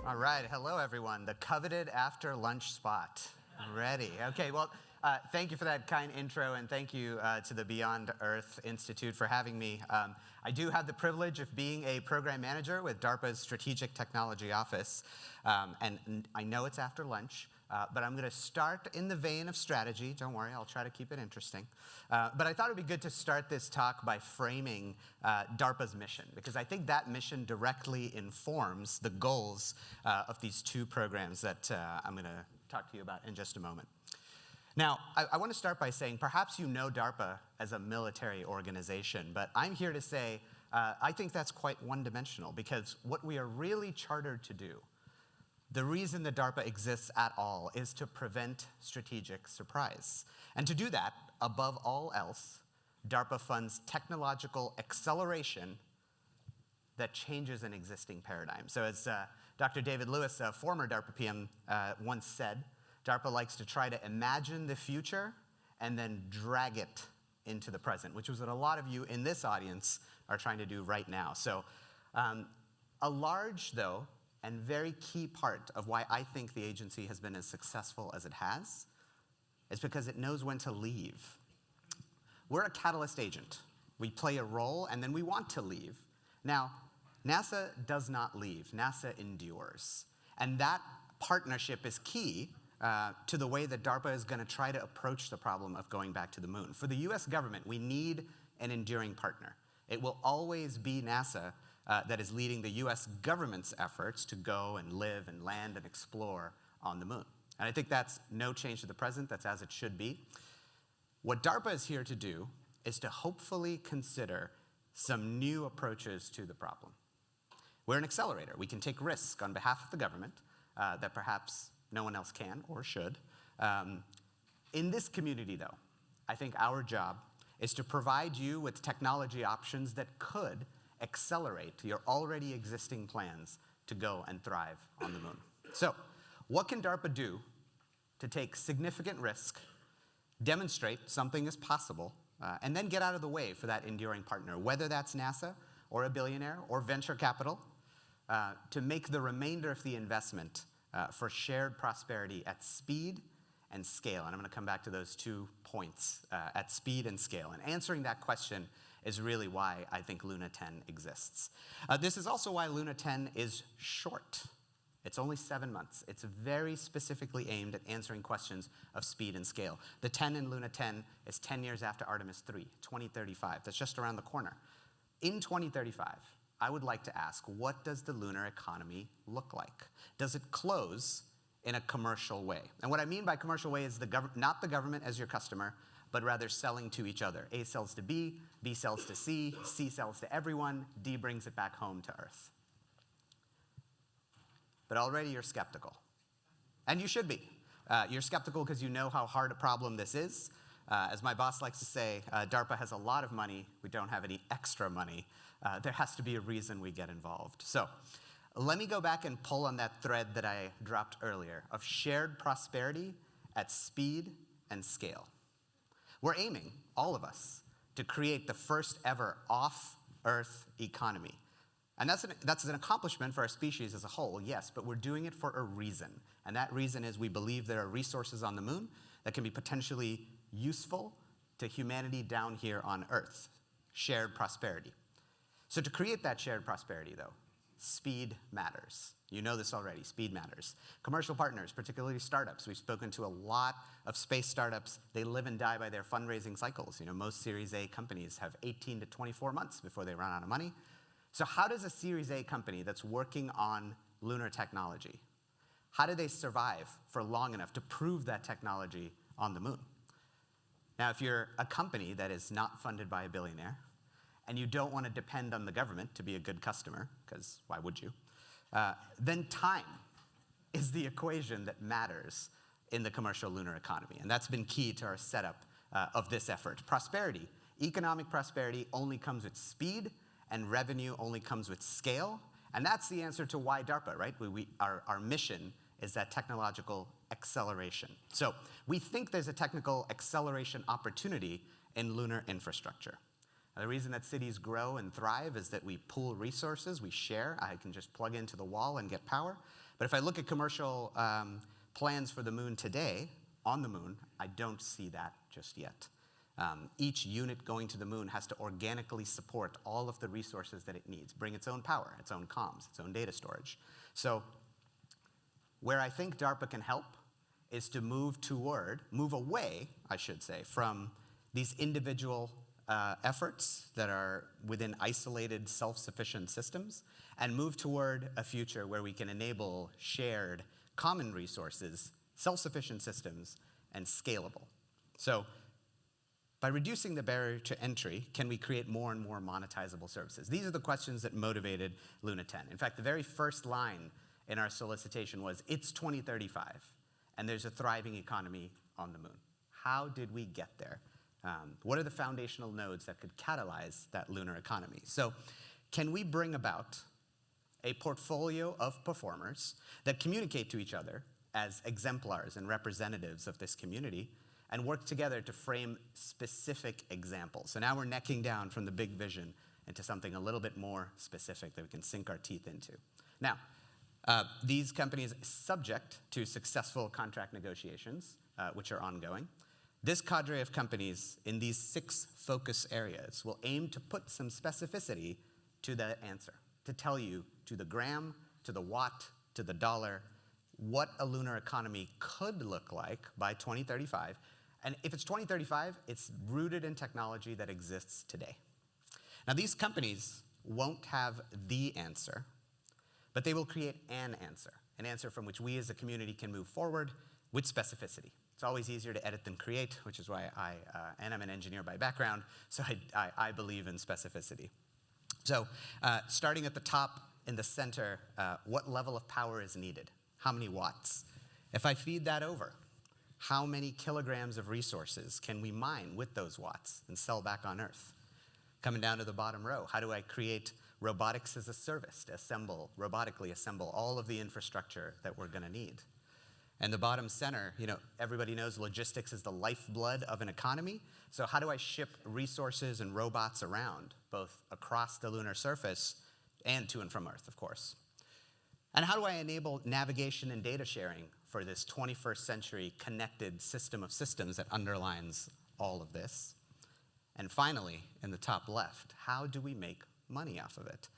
All right, hello everyone. The coveted after lunch spot. Ready. Okay, well, thank you for that kind intro, and thank you to the Beyond Earth Institute for having me. I do have the privilege of being a program manager with DARPA's Strategic Technology Office, and I know it's after lunch, but I'm going to start in the vein of strategy. Don't worry, I'll try to keep it interesting. But I thought it would be good to start this talk by framing DARPA's mission, because I think that mission directly informs the goals of these two programs that I'm going to talk to you about in just a moment. Now, I want to start by saying perhaps you know DARPA as a military organization, but I'm here to say I think that's quite one-dimensional, because what we are really chartered to do, the reason that DARPA exists at all, is to prevent strategic surprise. And to do that, above all else, DARPA funds technological acceleration that changes an existing paradigm. So as Dr. David Lewis, a former DARPA PM, once said, DARPA likes to try to imagine the future and then drag it into the present, which is what a lot of you in this audience are trying to do right now. So a large, though, and very key part of why I think the agency has been as successful as it has is because it knows when to leave. We're a catalyst agent. We play a role, and then we want to leave. Now, NASA does not leave. NASA endures. And that partnership is key to the way that DARPA is going to try to approach the problem of going back to the moon. For the US government, we need an enduring partner. It will always be NASA that is leading the US government's efforts to go and live and land and explore on the moon. And I think that's no change to the present. That's as it should be. What DARPA is here to do is to hopefully consider some new approaches to the problem. We're an accelerator. We can take risks on behalf of the government that perhaps no one else can or should. In this community, though, I think our job is to provide you with technology options that could accelerate your already existing plans to go and thrive on the moon. So, what can DARPA do to take significant risk, demonstrate something is possible, and then get out of the way for that enduring partner, whether that's NASA or a billionaire or venture capital, to make the remainder of the investment for shared prosperity at speed and scale. And I'm going to come back to those 2 points, at speed and scale. And answering that question is really why I think LunA-10 exists. This is also why LunA-10 is short. It's only 7 months. It's very specifically aimed at answering questions of speed and scale. The 10 in LunA-10 is 10 years after Artemis 3, 2035. That's just around the corner. In 2035, I would like to ask, what does the lunar economy look like? Does it close in a commercial way? And what I mean by commercial way is not the government as your customer, but rather selling to each other. A sells to B sells to C sells to everyone, D brings it back home to Earth. But already you're skeptical. And you should be. You're skeptical because you know how hard a problem this is. As my boss likes to say, DARPA has a lot of money. We don't have any extra money. There has to be a reason we get involved. So let me go back and pull on that thread that I dropped earlier of shared prosperity at speed and scale. We're aiming, all of us, to create the first ever off-Earth economy. And that's an accomplishment for our species as a whole, yes, but we're doing it for a reason. And that reason is we believe there are resources on the moon that can be potentially useful to humanity down here on Earth. Shared prosperity. So to create that shared prosperity, though, speed matters. You know this already, speed matters. Commercial partners, particularly startups. We've spoken to a lot of space startups. They live and die by their fundraising cycles. You know, most Series A companies have 18 to 24 months before they run out of money. So how does a Series A company that's working on lunar technology, how do they survive for long enough to prove that technology on the moon? Now, if you're a company that is not funded by a billionaire, and you don't want to depend on the government to be a good customer, because why would you? Then time is the equation that matters in the commercial lunar economy. And that's been key to our setup of this effort. Prosperity, economic prosperity only comes with speed, and revenue only comes with scale. And that's the answer to why DARPA, right? Our mission is that technological acceleration. So we think there's a technical acceleration opportunity in lunar infrastructure. The reason that cities grow and thrive is that we pool resources, we share. I can just plug into the wall and get power. But if I look at commercial plans for the moon today, on the moon, I don't see that just yet. Each unit going to the moon has to organically support all of the resources that it needs, bring its own power, its own comms, its own data storage. So where I think DARPA can help is to move away, I should say, from these individual efforts that are within isolated, self-sufficient systems, and move toward a future where we can enable shared, common resources, self-sufficient systems, and scalable. So by reducing the barrier to entry, can we create more and more monetizable services? These are the questions that motivated LunA-10. In fact, the very first line in our solicitation was, it's 2035, and there's a thriving economy on the moon. How did we get there? What are the foundational nodes that could catalyze that lunar economy? So can we bring about a portfolio of performers that communicate to each other as exemplars and representatives of this community and work together to frame specific examples? So now we're necking down from the big vision into something a little bit more specific that we can sink our teeth into. Now, these companies subject to successful contract negotiations, which are ongoing. This cadre of companies in these 6 focus areas will aim to put some specificity to the answer, to tell you to the gram, to the watt, to the dollar, what a lunar economy could look like by 2035. And if it's 2035, it's rooted in technology that exists today. Now, these companies won't have the answer, but they will create an answer from which we as a community can move forward with specificity. It's always easier to edit than create, which is why and I'm an engineer by background, so I believe in specificity. So starting at the top in the center, what level of power is needed? How many watts? If I feed that over, how many kilograms of resources can we mine with those watts and sell back on Earth? Coming down to the bottom row, how do I create robotics as a service to robotically assemble all of the infrastructure that we're gonna need? And the bottom center, everybody knows logistics is the lifeblood of an economy. So how do I ship resources and robots around, both across the lunar surface and to and from Earth, of course? And how do I enable navigation and data sharing for this 21st century connected system of systems that underlines all of this? And finally, in the top left, how do we make money off of it?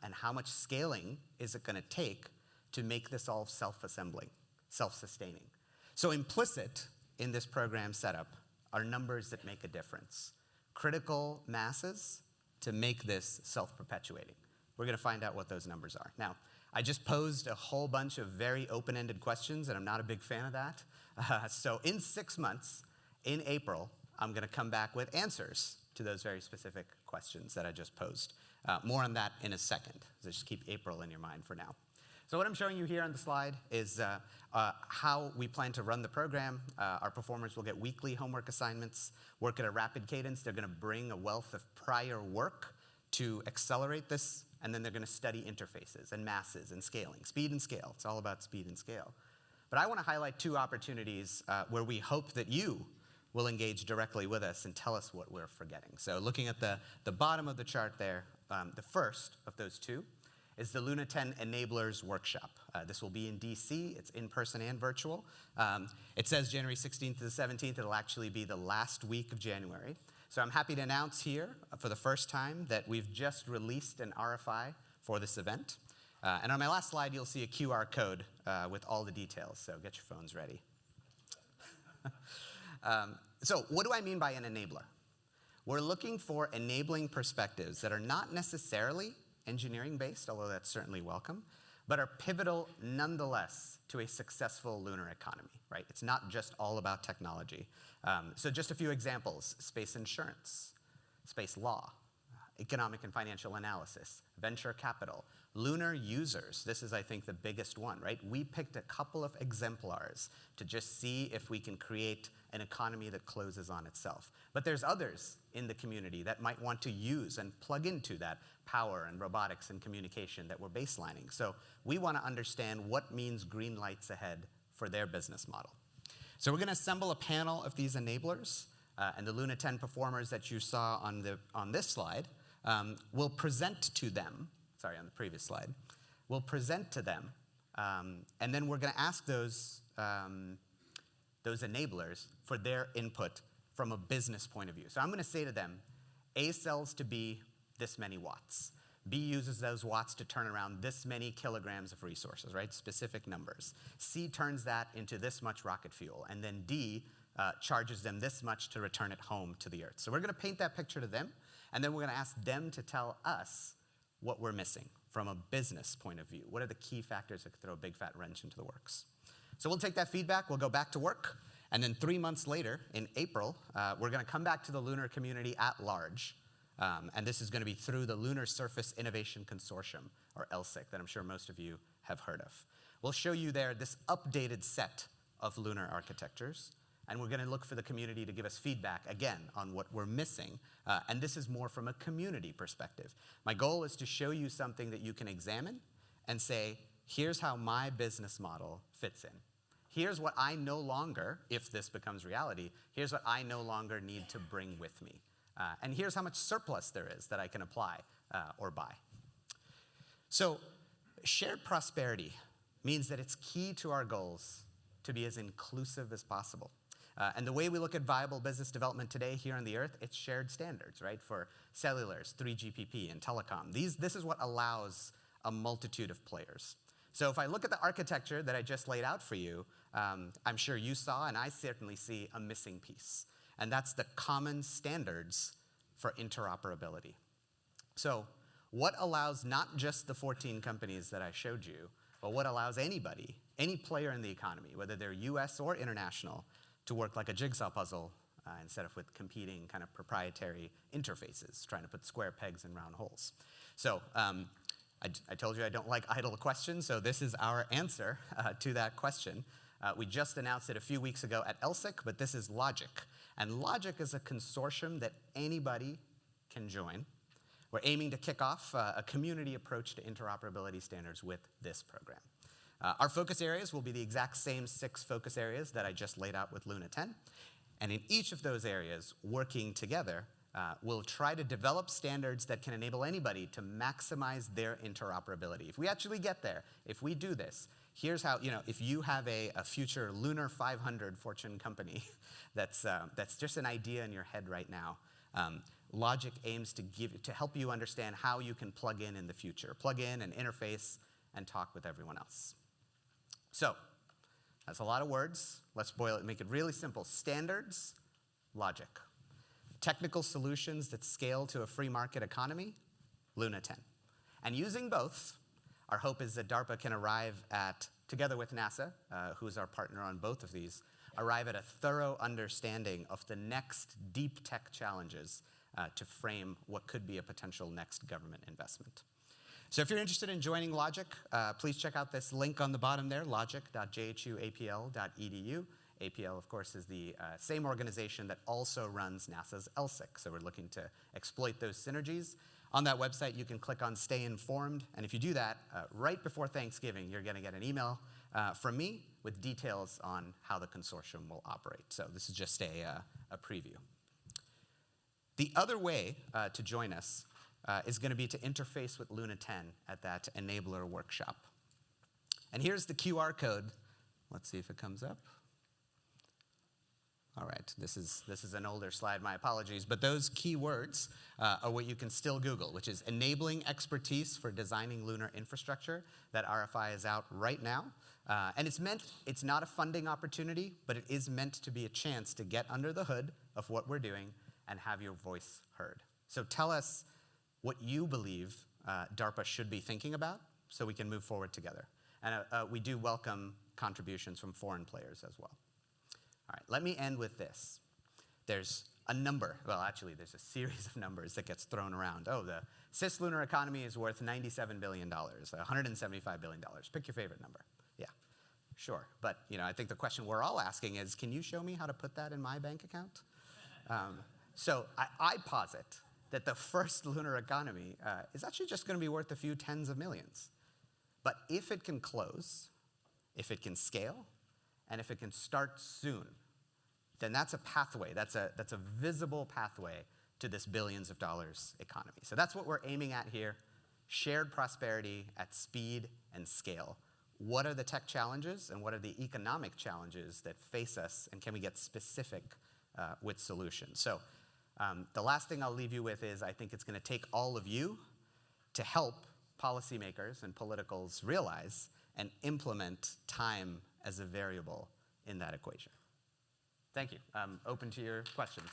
And how much scaling is it gonna take to make this all self-assembling, self-sustaining? So implicit in this program setup are numbers that make a difference. Critical masses to make this self-perpetuating. We're gonna find out what those numbers are. Now, I just posed a whole bunch of very open-ended questions, and I'm not a big fan of that. So in 6 months, in April, I'm gonna come back with answers to those very specific questions that I just posed. More on that in a second, so just keep April in your mind for now. So what I'm showing you here on the slide is how we plan to run the program. Our performers will get weekly homework assignments, work at a rapid cadence. They're gonna bring a wealth of prior work to accelerate this, and then they're gonna study interfaces and masses and scaling. Speed and scale, it's all about speed and scale. But I wanna highlight 2 opportunities where we hope that you will engage directly with us and tell us what we're forgetting. So looking at the bottom of the chart there, the first of those 2 is the LunA-10 Enablers Workshop. This will be in DC, it's in person and virtual. It says January 16th to the 17th, it'll actually be the last week of January. So I'm happy to announce here for the first time that we've just released an RFI for this event. And on my last slide, you'll see a QR code with all the details, so get your phones ready. So what do I mean by an enabler? We're looking for enabling perspectives that are not necessarily engineering-based, although that's certainly welcome, but are pivotal nonetheless to a successful lunar economy, right? It's not just all about technology. So just a few examples: space insurance, space law, economic and financial analysis, venture capital, lunar users. This is, I think, the biggest one, right? We picked a couple of exemplars to just see if we can create an economy that closes on itself. But there's others in the community that might want to use and plug into that power and robotics and communication that we're baselining. So we want to understand what means green lights ahead for their business model. So we're going to assemble a panel of these enablers, and the LunA-10 performers that you saw on this slide will present to them, sorry, on the previous slide, will present to them And then we're going to ask those enablers for their input from a business point of view. So I'm going to say to them, A sells to B this many watts. B uses those watts to turn around this many kilograms of resources, right? Specific numbers. C turns that into this much rocket fuel. And then D charges them this much to return it home to the Earth. So we're going to paint that picture to them, and then we're going to ask them to tell us what we're missing from a business point of view. What are the key factors that could throw a big fat wrench into the works? So we'll take that feedback, we'll go back to work, and then 3 months later, in April, we're going to come back to the lunar community at large. And this is going to be through the Lunar Surface Innovation Consortium, or LSIC, that I'm sure most of you have heard of. We'll show you there this updated set of lunar architectures, and we're going to look for the community to give us feedback, again, on what we're missing. And this is more from a community perspective. My goal is to show you something that you can examine and say, here's how my business model fits in. Here's what I no longer, if this becomes reality, here's what I no longer need to bring with me. And here's how much surplus there is that I can apply or buy. So shared prosperity means that it's key to our goals to be as inclusive as possible. And the way we look at viable business development today here on the Earth, it's shared standards, right? For cellulars, 3GPP, and telecom. This is what allows a multitude of players. So if I look at the architecture that I just laid out for you, I'm sure you saw, and I certainly see, a missing piece. And that's the common standards for interoperability. So what allows not just the 14 companies that I showed you, but what allows anybody, any player in the economy, whether they're US or international, to work like a jigsaw puzzle instead of with competing kind of proprietary interfaces, trying to put square pegs in round holes. So I told you I don't like idle questions, so this is our answer to that question. We just announced it a few weeks ago at LSIC, but this is Logic. And Logic is a consortium that anybody can join. We're aiming to kick off a community approach to interoperability standards with this program. Our focus areas will be the exact same 6 focus areas that I just laid out with LunA-10. And in each of those areas, working together, we'll try to develop standards that can enable anybody to maximize their interoperability. If we actually get there, if we do this, here's how, if you have a future Lunar 500 Fortune company that's just an idea in your head right now, Logic aims to help you understand how you can plug in the future. Plug in and interface and talk with everyone else. So that's a lot of words. Let's boil it, make it really simple. Standards, Logic. Technical solutions that scale to a free market economy, LunA-10. And using both, our hope is that DARPA can arrive at, together with NASA, who's our partner on both of these, arrive at a thorough understanding of the next deep tech challenges to frame what could be a potential next government investment. So if you're interested in joining Logic, please check out this link on the bottom there, logic.jhuapl.edu. APL, of course, is the same organization that also runs NASA's LSIC, so we're looking to exploit those synergies. On that website, you can click on Stay Informed, and if you do that, right before Thanksgiving, you're going to get an email from me with details on how the consortium will operate. So this is just a preview. The other way to join us is going to be to interface with LunA-10 at that enabler workshop. And here's the QR code. Let's see if it comes up. All right, this is an older slide, my apologies, but those keywords are what you can still Google, which is enabling expertise for designing lunar infrastructure. That RFI is out right now. And it's not a funding opportunity, but it is meant to be a chance to get under the hood of what we're doing and have your voice heard. So tell us what you believe DARPA should be thinking about so we can move forward together. And we do welcome contributions from foreign players as well. All right, let me end with this. There's a number, well, actually, there's a series of numbers that gets thrown around. Oh, the cislunar economy is worth $97 billion, $175 billion. Pick your favorite number. Yeah, sure. But, I think the question we're all asking is, can you show me how to put that in my bank account? So I posit that the first lunar economy is actually just going to be worth a few tens of millions. But if it can close, if it can scale, and if it can start soon, then that's a pathway. That's a visible pathway to this billions of dollars economy. So that's what we're aiming at here, shared prosperity at speed and scale what are the tech challenges and what are the economic challenges that face us, and can we get specific with solutions? So the last thing I'll leave you with is I think it's going to take all of you to help policymakers and politicals realize and implement time as a variable in that equation. Thank you. I'm open to your questions.